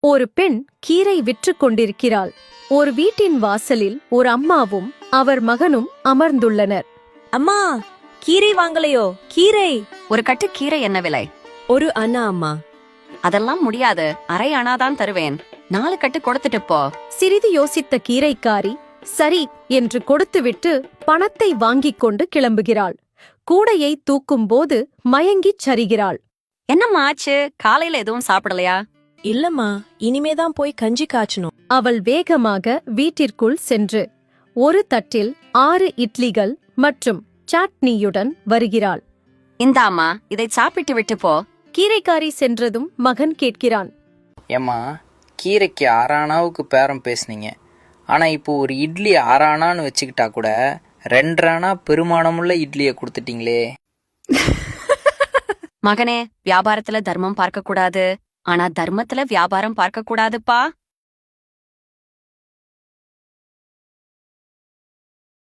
ஒரு பெண் கீரை விற்று கொண்டிருக்கிறாள். ஒரு வீட்டின் வாசலில் ஒரு அம்மாவும் அவர் மகனும் அமர்ந்துள்ளனர். அம்மா, கீரை வாங்கலையோ? கீரை ஒரு கட்டு கீரை என்ன விலை? ஒரு அண்ணா அம்மா. அதெல்லாம் முடியாது, அரை அணாதான் தருவேன். 4 கட்டு கொடுத்துட்டு போ. சிறிது யோசித்த கீரைக்காரி சரி என்று கொடுத்துவிட்டு பணத்தை வாங்கிக் கொண்டு கிளம்புகிறாள். கூடையை தூக்கும்போது மயங்கிச் சரிகிறாள். என்னம்மா ஆச்சு? காலையில எதுவும் சாப்பிடலையா? இல்லம்மா, இனிமேதான் போய் கஞ்சி காய்ச்சணும். அவள் வேகமாக வீட்டிற்குள் சென்று ஒரு தட்டில் 6 இட்லிகள் மற்றும் சட்னியுடன் வருகிறாள். இந்தாம்மா, இதை சாப்பிட்டு விட்டு போ. கீரைக்காரி சென்றதும் மகன் கேட்கிறான். ஏம்மா, கீரைக்கு 6 அணாவுக்கு பேரம் பேசுனீங்க. ஆனால் இப்போ ஒரு இட்லி 6 அணான்னு வச்சுக்கிட்டா கூட 2 அணா பெருமானமுள்ள இட்லியை கொடுத்துட்டீங்களே. மகனே, வியாபாரத்துல தர்மம் பார்க்க கூடாது, ஆனா தர்மத்துல வியாபாரம் பார்க்க கூடாதுப்பா.